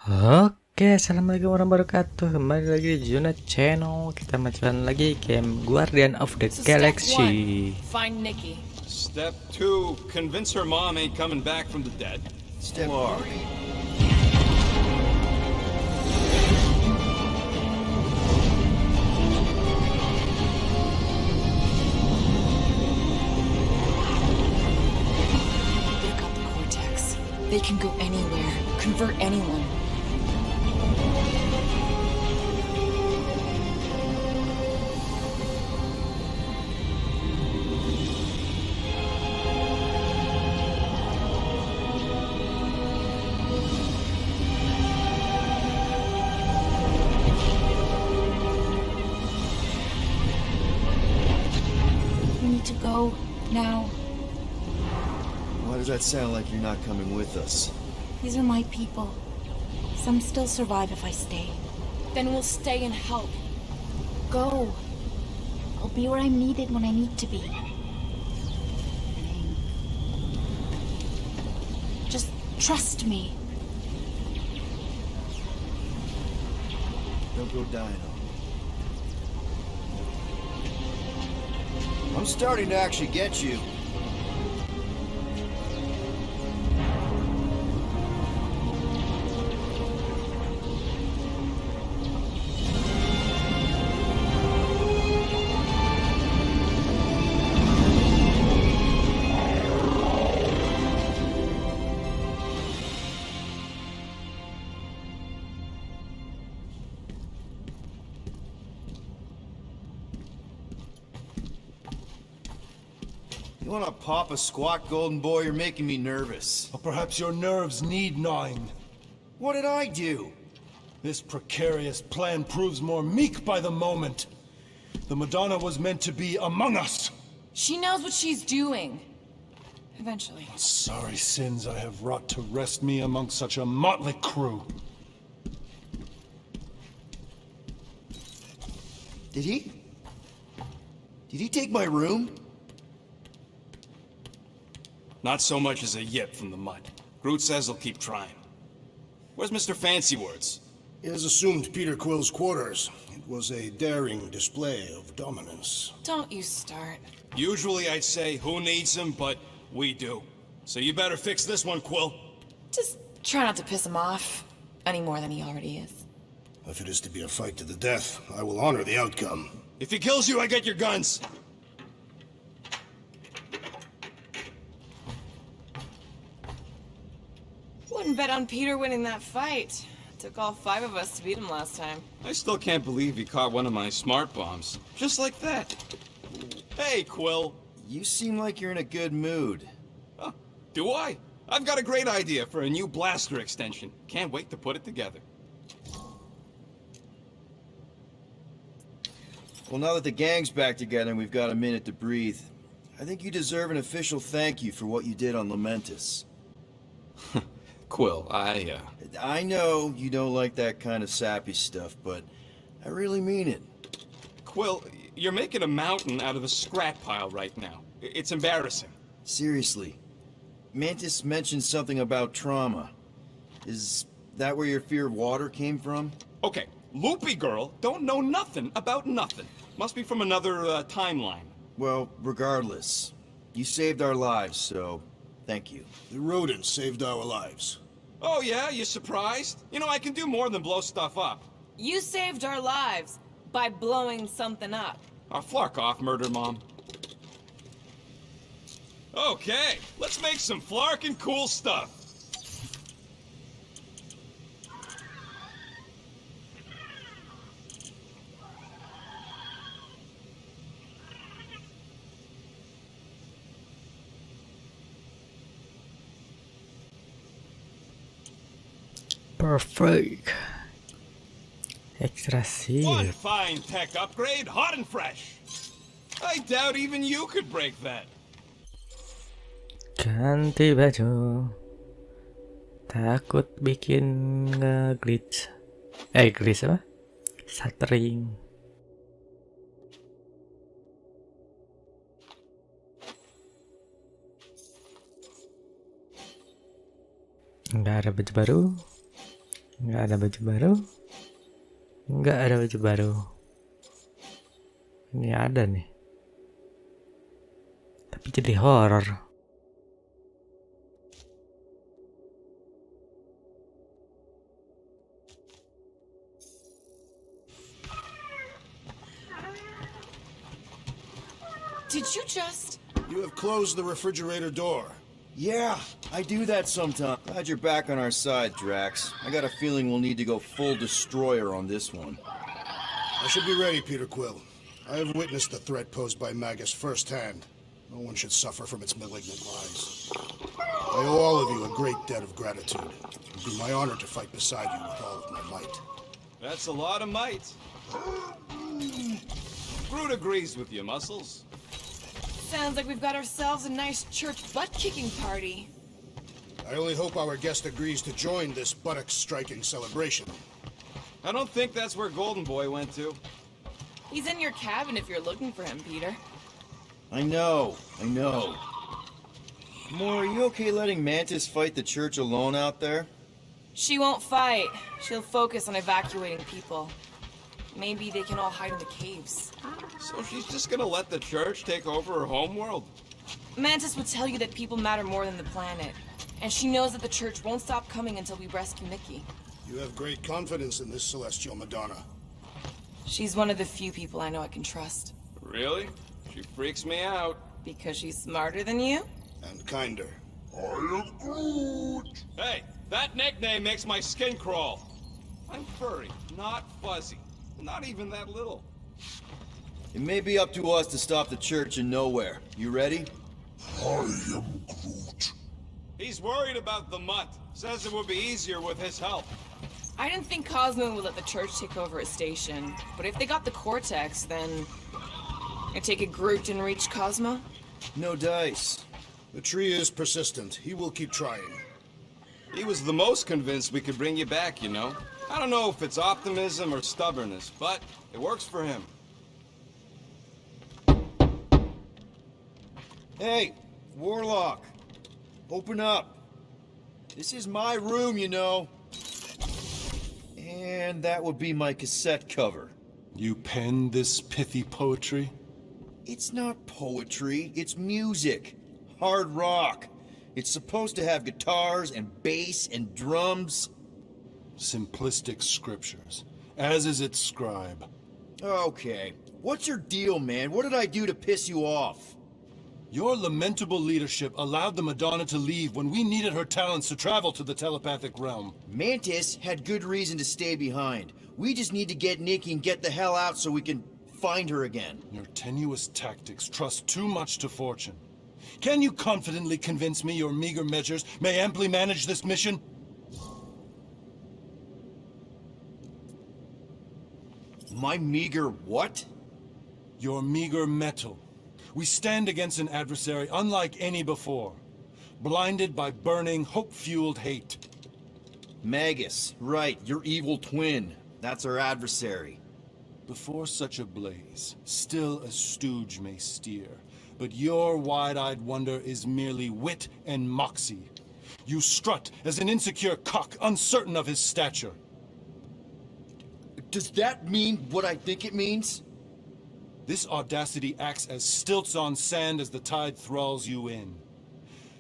Oke, assalamualaikum warahmatullahi wabarakatuh. Kembali lagi di Zona Channel. Kita mencoba lagi game Guardian of the So step Galaxy. 1, find Nikki. Step 2, convince her mom ain't coming back from the dead. Step 3. They've got the cortex. They can go anywhere, convert anyone. We need to go now. Why does that sound like you're not coming with us? These are my people. Some still survive if I stay. Then we'll stay and help. Go. I'll be where I'm needed when I need to be. Just trust me. Don't go dying on me. I'm starting to actually get you. You wanna pop a squat, golden boy? You're making me nervous. Or perhaps your nerves need gnawing. What did I do? This precarious plan proves more meek by the moment. The Madonna was meant to be among us. She knows what she's doing. Eventually. Sorry sins I have wrought to wrest me among such a motley crew. Did he? Did he take my room? Not so much as a yip from the mud. Groot says he'll keep trying. Where's Mr. Fancy Words? He has assumed Peter Quill's quarters. It was a daring display of dominance. Don't you start. Usually I'd say, who needs him, but we do. So you better fix this one, Quill. Just try not to piss him off any more than he already is. If it is to be a fight to the death, I will honor the outcome. If he kills you, I get your guns. Wouldn't bet on Peter winning that fight. Took all 5 of us to beat him last time. I still can't believe he caught one of my smart bombs. Just like that. Hey, Quill. You seem like you're in a good mood. Huh, do I? I've got a great idea for a new blaster extension. Can't wait to put it together. Well, now that the gang's back together and we've got a minute to breathe, I think you deserve an official thank you for what you did on Lamentus. Quill, I know you don't like that kind of sappy stuff, but I really mean it. Quill, you're making a mountain out of a scrap pile right now. It's embarrassing. Seriously. Mantis mentioned something about trauma. Is that where your fear of water came from? Okay, Loopy Girl don't know nothing about nothing. Must be from another timeline. Well, regardless, you saved our lives, so thank you. The rodents saved our lives. Oh yeah, you surprised? You know, I can do more than blow stuff up. You saved our lives by blowing something up. Oh, flark off, Murder Mom. Okay, let's make some flarkin' cool stuff. Perfect. Extra One sip. fine tech upgrade, hot and fresh. I doubt even you could break that. Ganti baju. Takut bikin glitch. Glitch apa? Stuttering. Nggak ada baju baru. Nggak ada baju baru. Nggak ada baju baru. Ini ada nih. Tapi jadi horor. Did you just... You have closed the refrigerator door. Yeah, I do that sometimes. Glad you're back on our side, Drax. I got a feeling we'll need to go full destroyer on this one. I should be ready, Peter Quill. I have witnessed the threat posed by Magus firsthand. No one should suffer from its malignant lies. I owe all of you a great debt of gratitude. It would be my honor to fight beside you with all of my might. That's a lot of might. Groot agrees with you, Muscles. Sounds like we've got ourselves a nice church butt-kicking party. I only hope our guest agrees to join this buttock-striking celebration. I don't think that's where Golden Boy went to. He's in your cabin if you're looking for him, Peter. I know. Moore, are you okay letting Mantis fight the church alone out there? She won't fight. She'll focus on evacuating people. Maybe they can all hide in the caves. So she's just gonna let the church take over her homeworld? Mantis would tell you that people matter more than the planet. And she knows that the church won't stop coming until we rescue Nikki. You have great confidence in this celestial Madonna. She's one of the few people I know I can trust. Really? She freaks me out. Because she's smarter than you? And kinder. Hey, that nickname makes my skin crawl. I'm furry, not fuzzy. Not even that little. It may be up to us to stop the church in Knowhere. You ready? He's worried about the mutt. Says it would be easier with his help. I didn't think Cosmo would let the church take over his station. But if they got the Cortex, then... I take it Groot didn't reach Cosmo? No dice. The tree is persistent. He will keep trying. He was the most convinced we could bring you back, you know? I don't know if it's optimism or stubbornness, but it works for him. Hey, Warlock. Open up. This is my room, you know. And that would be my cassette cover. You penned this pithy poetry? It's not poetry, it's music. Hard rock. It's supposed to have guitars and bass and drums. Simplistic scriptures, as is its scribe. Okay. What's your deal, man? What did I do to piss you off? Your lamentable leadership allowed the Madonna to leave when we needed her talents to travel to the telepathic realm. Mantis had good reason to stay behind. We just need to get Nikki and get the hell out so we can find her again. Your tenuous tactics trust too much to fortune. Can you confidently convince me your meager measures may amply manage this mission? My meager what? Your meager metal. We stand against an adversary unlike any before, blinded by burning, hope-fueled hate. Magus, right, your evil twin. That's our adversary. Before such a blaze, still a stooge may steer, but your wide-eyed wonder is merely wit and moxie. You strut as an insecure cock, uncertain of his stature. Does that mean what I think it means? This audacity acts as stilts on sand as the tide thralls you in.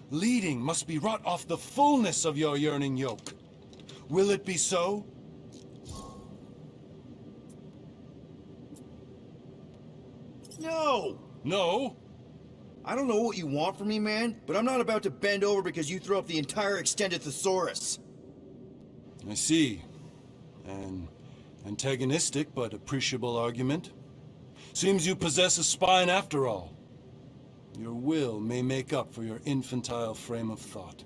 Leading must be wrought off the fullness of your yearning yoke. Will it be so? No! No? I don't know what you want from me, man, but I'm not about to bend over because you throw up the entire extended thesaurus. I see. An antagonistic but appreciable argument. Seems you possess a spine after all. Your will may make up for your infantile frame of thought.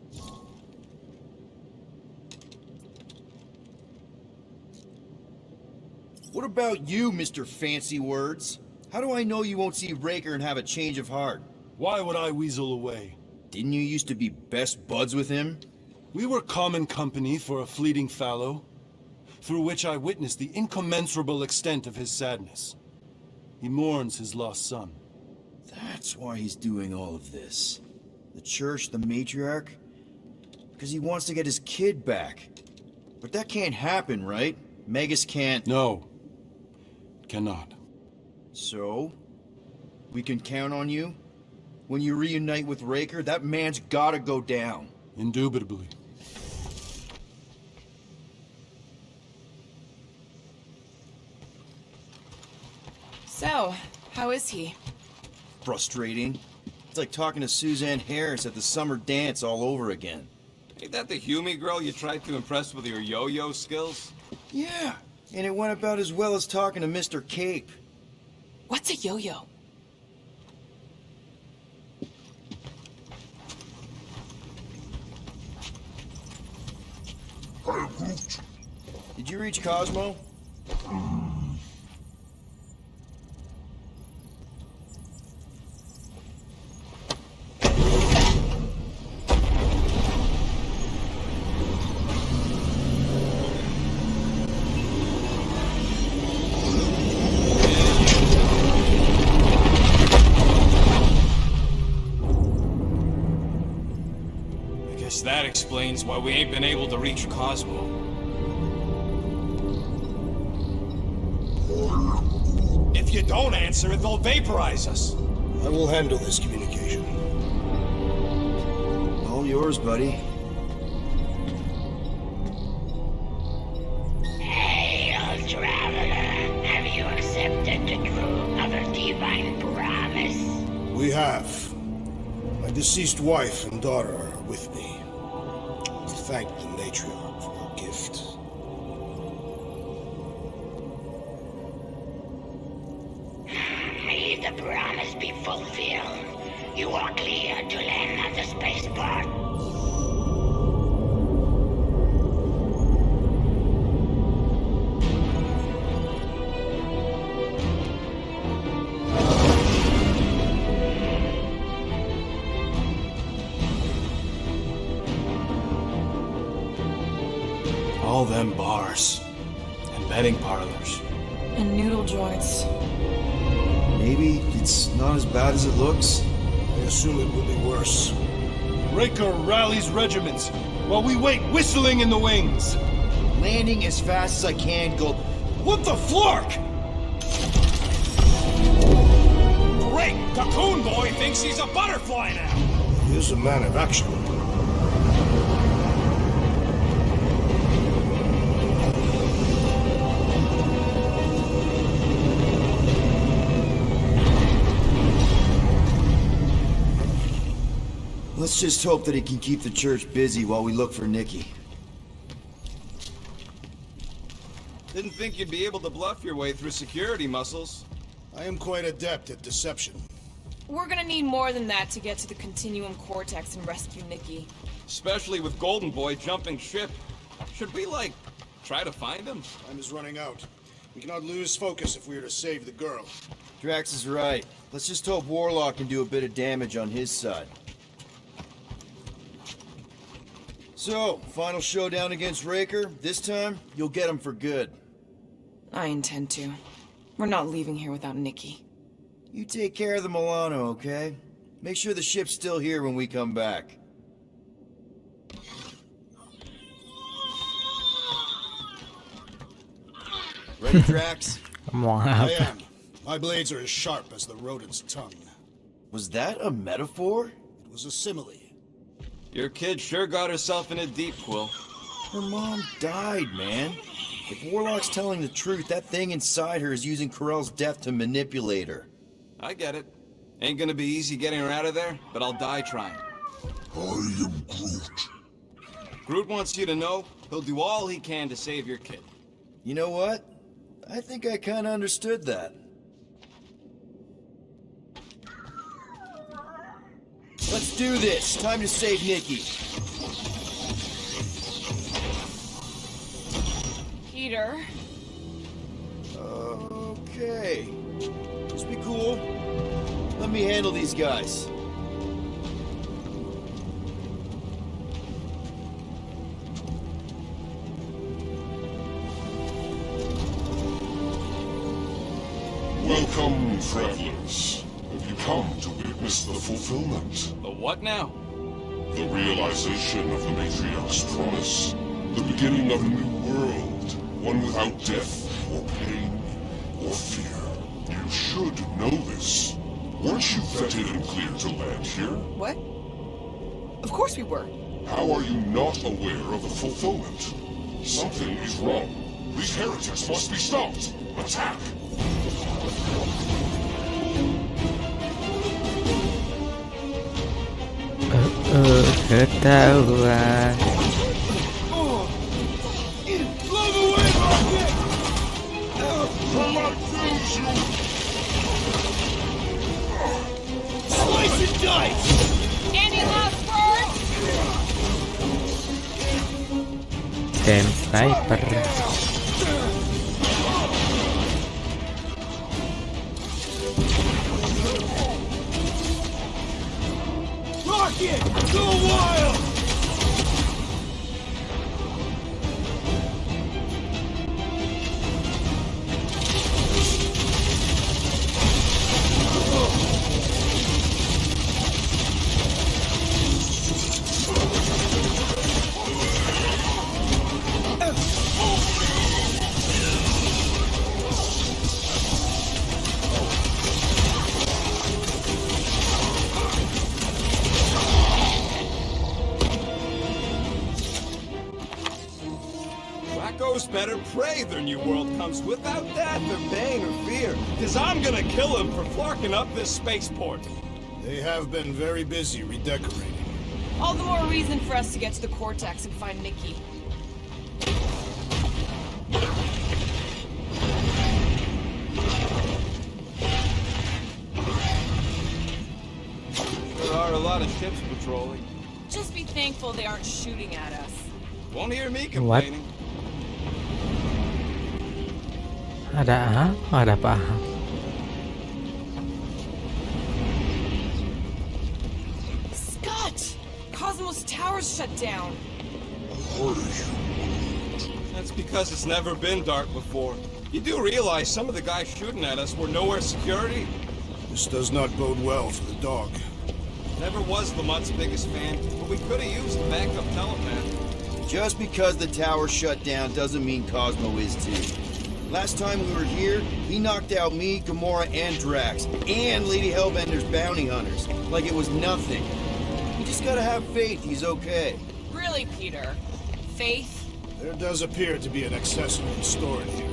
What about you, Mr. Fancy Words? How do I know you won't see Raker and have a change of heart? Why would I weasel away? Didn't you used to be best buds with him? We were common company for a fleeting fallow, through which I witnessed the incommensurable extent of his sadness. He mourns his lost son. That's why he's doing all of this. The church, the matriarch? Because he wants to get his kid back. But that can't happen, right? Magus can't... No. Cannot. So? We can count on you? When you reunite with Raker, that man's gotta go down. Indubitably. So, how is he? Frustrating. It's like talking to Suzanne Harris at the summer dance all over again. Ain't that the Hume girl you tried to impress with your yo-yo skills? Yeah, and it went about as well as talking to Mr. Cape. What's a yo-yo? Did you reach Cosmo? I guess that explains why we ain't been able to reach Cosmo. If you don't answer it, they'll vaporize us. I will handle this communication. All yours, buddy. Hail, traveler. Have you accepted the truth of a divine promise? We have. My deceased wife and daughter are with me. We thank the matriarch for her gift. May the promise be fulfilled. You are clear to land at the spaceport. All them bars. And betting parlors. And noodle joints. Maybe it's not as bad as it looks. I assume it will be worse. Raker rallies regiments, while we wait whistling in the wings. Landing as fast as I can, go... What the flark? Great! Cocoon Boy thinks he's a butterfly now! He is a man of action. Let's just hope that he can keep the church busy while we look for Nikki. Didn't think you'd be able to bluff your way through security muscles. I am quite adept at deception. We're gonna need more than that to get to the Continuum Cortex and rescue Nikki. Especially with Golden Boy jumping ship. Should we, like, try to find him? Time is running out. We cannot lose focus if we are to save the girl. Drax is right. Let's just hope Warlock can do a bit of damage on his side. So, final showdown against Raker. This time, you'll get him for good. I intend to. We're not leaving here without Nikki. You take care of the Milano, okay? Make sure the ship's still here when we come back. Ready, Drax? I am. My blades are as sharp as the rodent's tongue. Was that a metaphor? It was a simile. Your kid sure got herself in a deep, Quill. Her mom died, man. If Warlock's telling the truth, that thing inside her is using Corell's death to manipulate her. I get it. Ain't gonna be easy getting her out of there, but I'll die trying. I am Groot. Groot wants you to know he'll do all he can to save your kid. You know what? I think I kinda understood that. Let's do this. Time to save Nikki. Peter? Okay. Just be cool. Let me handle these guys. Welcome, travelers. Have you come to witness the fulfillment? The what now? The realization of the Matriarch's promise. The beginning of a new world. One without death, or pain, or fear. You should know this. Weren't you vetted and cleared to land here? What? Of course we were. How are you not aware of the fulfillment? Something is wrong. These heretics must be stopped. Attack! Ketahuan. Slice and dice! Any last words? Game sniper. Rocket! Go wild! Wacko's better pray their new world comes without death or pain or fear. Cause I'm gonna kill him for flarking up this spaceport. They have been very busy redecorating. All the more reason for us to get to the Cortex and find Nikki. There are a lot of ships patrolling. Just be thankful they aren't shooting at us. Won't hear me complaining. Ada apa? Scott! Cosmos Tower's shut down. That's because it's never been dark before. You do realize some of the guys shooting at us were Knowhere security? This does not bode well for the dog. Never was Lamont's biggest fan, but we could have used a backup telepath. Just because the tower shut down doesn't mean Cosmo is too. Last time we were here, he knocked out me, Gamora, and Drax, and Lady Hellbender's bounty hunters, like it was nothing. You just gotta have faith he's okay. Really, Peter? Faith? There does appear to be an accessory stored here.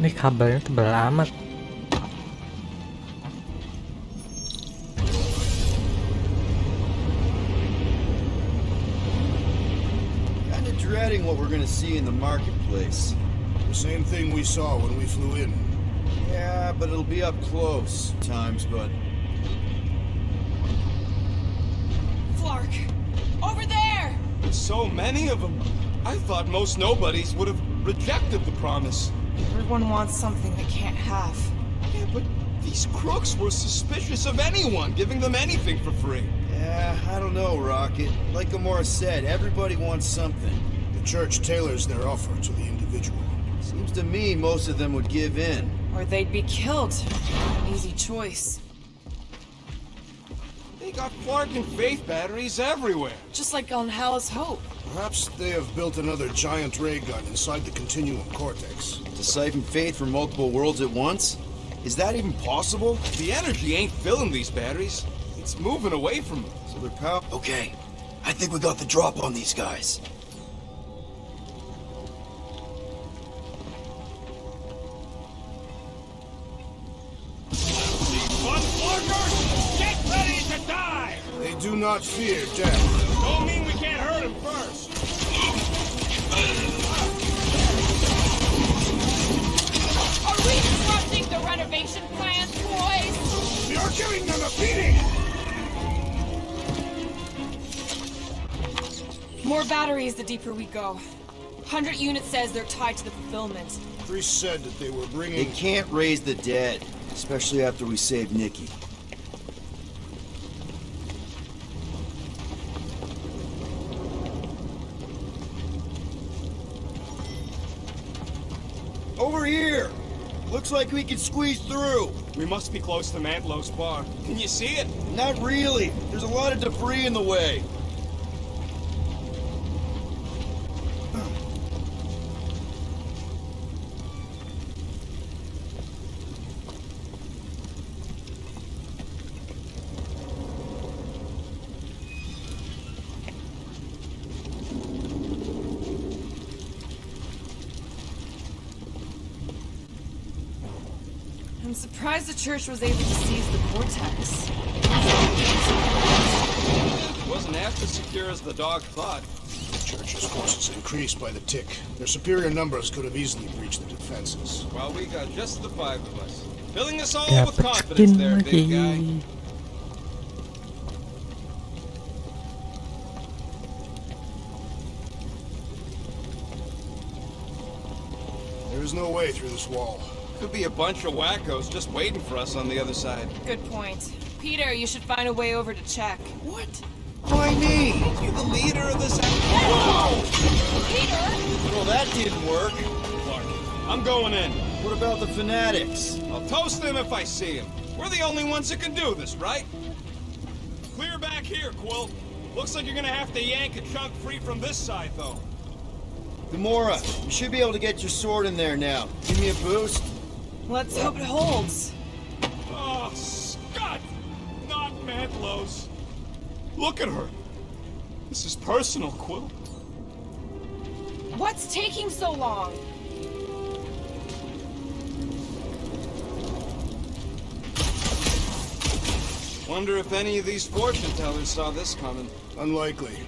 Ini kabelnya tebal amat. Kinda dreading what we're gonna see in the marketplace. The same thing we saw when we flew in. Yeah, but it'll be up close times, but... Flark! Over there! So many of them. I thought most nobodies would have rejected the promise. Everyone wants something they can't have. Yeah, but these crooks were suspicious of anyone giving them anything for free. Yeah, I don't know, Rocket. Like Gamora said, everybody wants something. The church tailors their offer to the individual. Seems to me most of them would give in. Or they'd be killed. An easy choice. They got Flark and Faith batteries everywhere. Just like on Hell's Hope. Perhaps they have built another giant ray gun inside the Continuum Cortex. To siphon faith from multiple worlds at once? Is that even possible? The energy ain't filling these batteries. It's moving away from them. So they're Okay, I think we got the drop on these guys. Flarkers, get ready to die! They do not fear death. Don't mean we can't hurt him first. Are we disrupting the renovation plans, boys? We are giving them a beating! More batteries the deeper we go. 100 units says they're tied to the fulfillment. Priest said that they were They bringing... can't raise the dead, especially after we saved Nikki. Over here! Looks like we can squeeze through. We must be close to Mantlow's bar. Can you see it? Not really. There's a lot of debris in the way. I'm surprised the church was able to seize the Cortex. It wasn't half as secure as the dog thought. The Church's forces increased by the tick. Their superior numbers could have easily breached the defenses. Well, we got just the 5 of us. Filling us all with confidence Dapetin there, big guy. lagi. There is no way through this wall. Could be a bunch of wackos just waiting for us on the other side. Good point. Peter, you should find a way over to check. What? Why me? You the leader of this outfit? Peter! Well, that didn't work. Clark, I'm going in. What about the fanatics? I'll toast them if I see them. We're the only ones that can do this, right? Clear back here, Quill. Looks like you're gonna have to yank a chunk free from this side, though. Gamora, you should be able to get your sword in there now. Give me a boost. Let's hope it holds. Oh, Scott! Not Mantlow's. Look at her. This is personal, Quill. What's taking so long? Wonder if any of these fortune tellers saw this coming. Unlikely.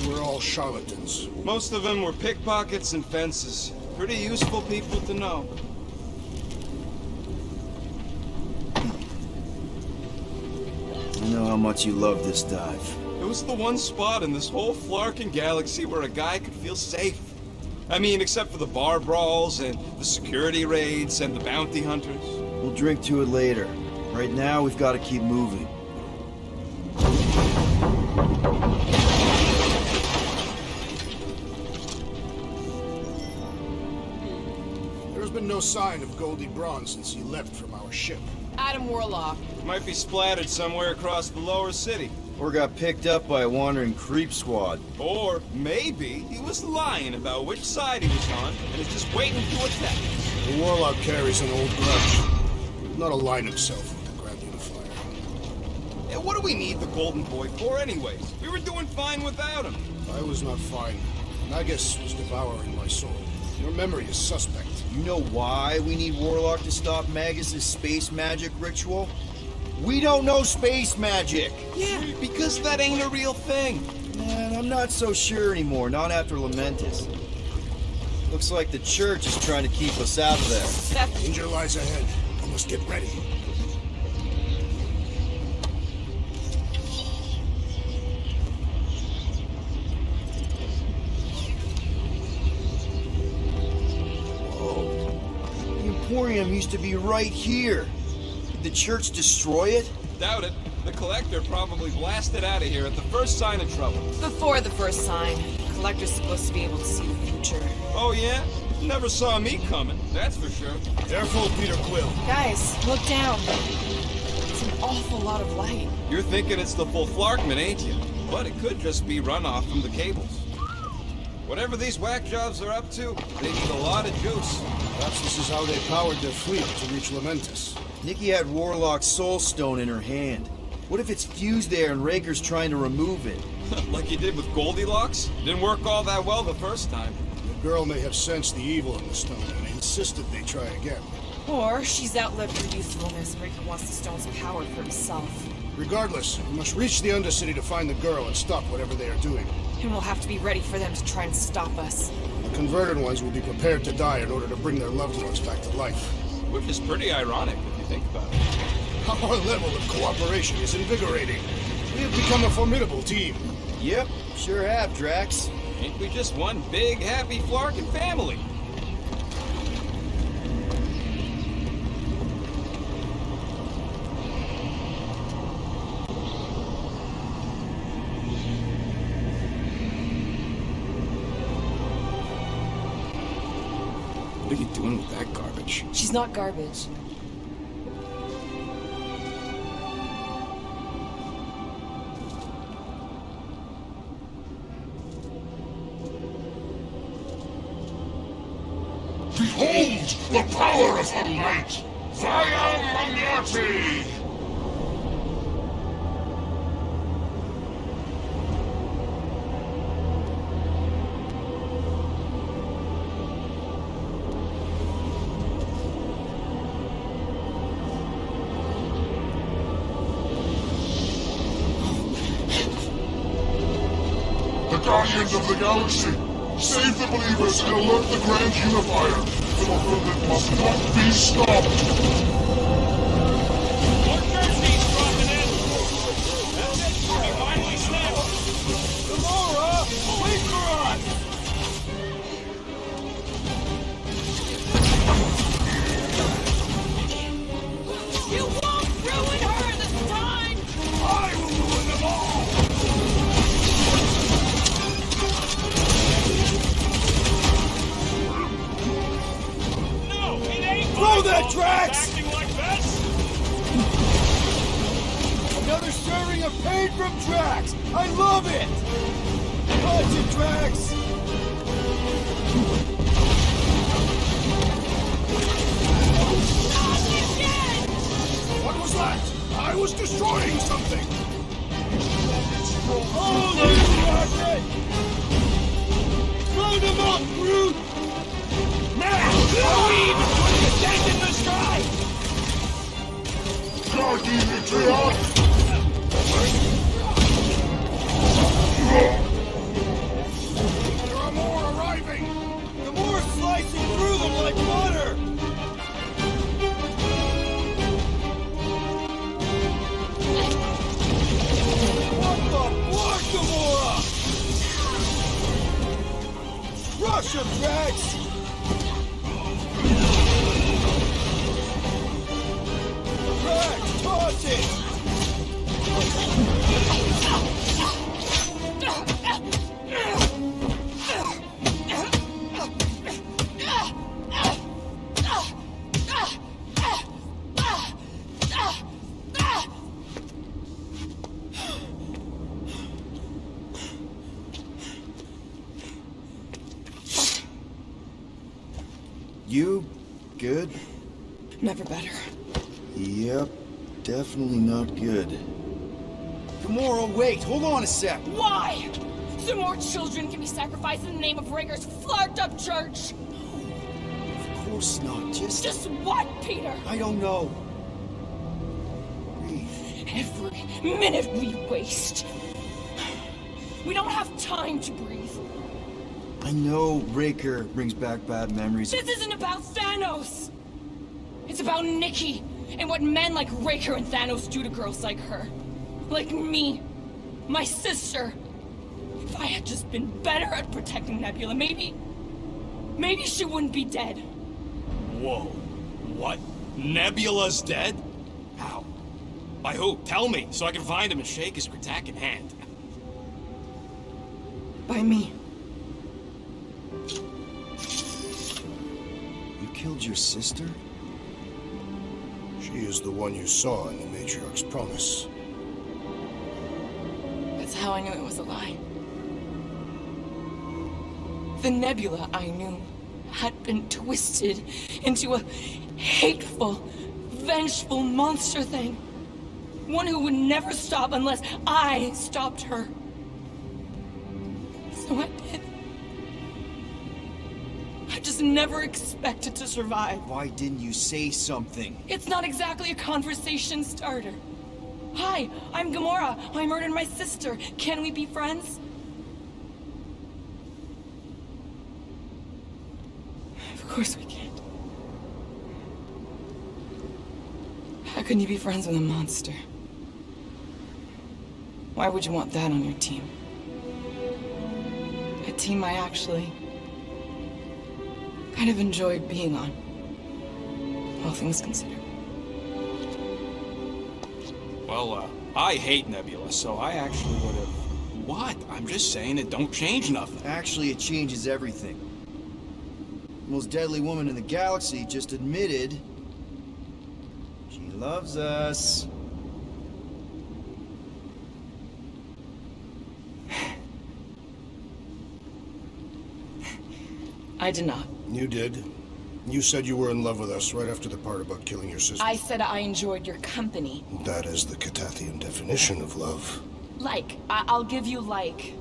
We're all charlatans. Most of them were pickpockets and fences. Pretty useful people to know. I know how much you love this dive. It was the one spot in this whole Flarkin galaxy where a guy could feel safe. I mean, except for the bar brawls and the security raids and the bounty hunters. We'll drink to it later. Right now, we've got to keep moving. There's been no sign of Goldie Braun since he left from our ship. Adam Warlock. Might be splattered somewhere across the lower city. Or got picked up by a wandering creep squad. Or maybe he was lying about which side he was on and is just waiting to attack. The Warlock carries an old grudge. Not align himself with the Grand Unifier. And what do we need the Golden Boy for anyways? We were doing fine without him. I was not fine. Nagus was devouring my soul. Your memory is suspect. You know why we need Warlock to stop Magus's space magic ritual? We don't know space magic! Yeah, because that ain't a real thing. Man, I'm not so sure anymore, not after Lamentus. Looks like the church is trying to keep us out of there. Danger lies ahead. We must get ready. Whoa. The Emporium used to be right here. Did the church destroy it? Doubt it. The Collector probably blasted out of here at the first sign of trouble. Before the first sign. Collector's supposed to be able to see the future. Oh yeah? Never saw me coming, that's for sure. Careful, Peter Quill. Guys, look down. It's an awful lot of light. You're thinking it's the full Flarkman, ain't you? But it could just be runoff from the cables. Whatever these whack jobs are up to, they need a lot of juice. Perhaps this is how they powered their fleet to reach Lamentus. Nikki had Warlock's soul stone in her hand. What if it's fused there and Raker's trying to remove it? Like you did with Goldilocks? Didn't work all that well the first time. The girl may have sensed the evil in the stone and insisted they try again. Or she's outlived her usefulness and Raker wants the stone's power for himself. Regardless, we must reach the Undercity to find the girl and stop whatever they are doing. And we'll have to be ready for them to try and stop us. The converted ones will be prepared to die in order to bring their loved ones back to life. Which is pretty ironic if you think about it. Our level of cooperation is invigorating. We have become a formidable team. Yep, sure have, Drax. Ain't we just one big, happy Flarkin family? are you doing with that garbage? She's not garbage. Behold the power of her light! Via Magnati! The Guardians of the Galaxy! Save the believers and alert the Grand Unifier! The fulfillment must not be stopped! More jerseys dropping in! That's it! We finally snapped! Gamora! Wait for us! You won't ruin her this time! I will ruin them all! No, it ain't Throw my that, fault Drax! she's acting like this! Another serving of pain from Drax! I love it! Punch it, Drax! What was that? I was destroying something! Holy rocket! Throw them up, Groot! Now! Are we even putting a dent in the sky? Guardian Triad! There are more arriving! Gamora's slicing through them like butter! What the fuck, Gamora? Rush him, Drax! Drax, toss it! You good? Never better. Yep, definitely not good. Gamora, wait, hold on a sec. Why? So more children can be sacrificed in the name of Raker's flared up church? Of course not, Just what, Peter? I don't know. Breathe. Every minute we waste. We don't have time to breathe. I know Raker brings back bad memories. This isn't about Thanos. It's about Nikki and what men like Raker and Thanos do to girls like her. Like me. My sister. If I had just been better at protecting Nebula, maybe she wouldn't be dead. Whoa. What? Nebula's dead? How? By who? Tell me, so I can find him and shake his Kratak in hand. By me. You killed your sister? She is the one you saw in the Matriarch's promise. That's how I knew it was a lie. The Nebula I knew had been twisted into a hateful, vengeful monster thing. One who would never stop unless I stopped her. So I did. I just never expected to survive. Why didn't you say something? It's not exactly a conversation starter. Hi, I'm Gamora. I murdered my sister. Can we be friends? Of course we can't. How can you be friends with a monster? Why would you want that on your team? A team I actually kind of enjoyed being on, all things considered. Well, I hate Nebula, so I actually would have... What? I'm just saying it don't change nothing. Actually, it changes everything. the most deadly woman in the galaxy, just admitted she loves us. I did not. You did. You said you were in love with us right after the part about killing your sister. I said I enjoyed your company. That is the Catathian definition of love. Like. I'll give you like.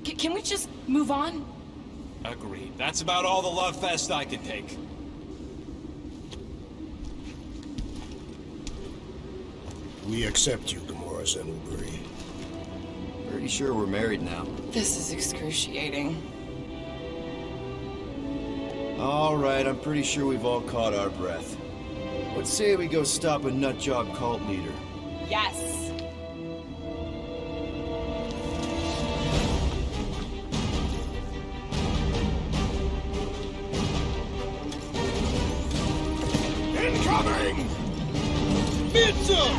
Can we just move on? Agreed. That's about all the love fest I can take. We accept you, Gamora Zenubri. Pretty sure we're married now. This is excruciating. All right, I'm pretty sure we've all caught our breath. Let's say we go stop a nutjob cult leader. Yes. Incoming! Mitchell!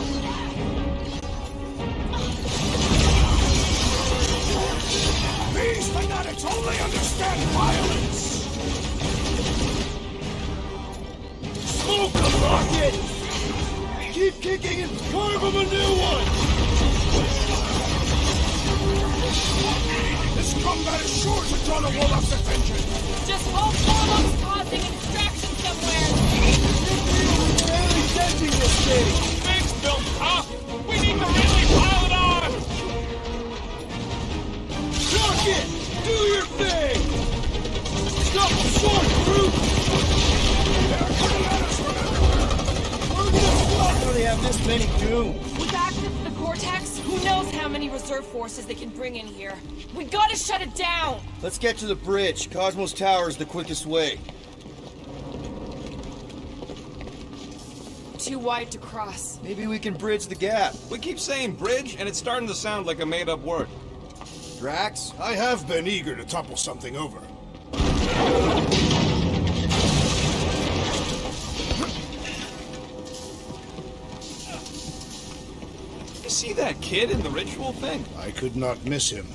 These fanatics only understand violence! Smoke the rocket! Keep kicking and carve him a new one! This combat is sure to draw the Woloff's attention! Just hope Orlok's causing a distraction somewhere. We're barely catching this thing! Things don't talk! We need to really pile it on! Rocket! Do your thing! Stop short, group! They're coming at us from everywhere! We're gonna stop when they have this many goons! With access to the Cortex, who knows how many reserve forces they can bring in here. We gotta shut it down! Let's get to the bridge. Cosmos Tower is the quickest way. Too wide to cross. Maybe we can bridge the gap. We keep saying bridge, and it's starting to sound like a made-up word. Drax? I have been eager to topple something over. You see that kid in the ritual thing? I could not miss him.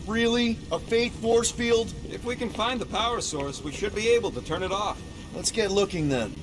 Really? A faith force field? If we can find the power source, we should be able to turn it off. Let's get looking then.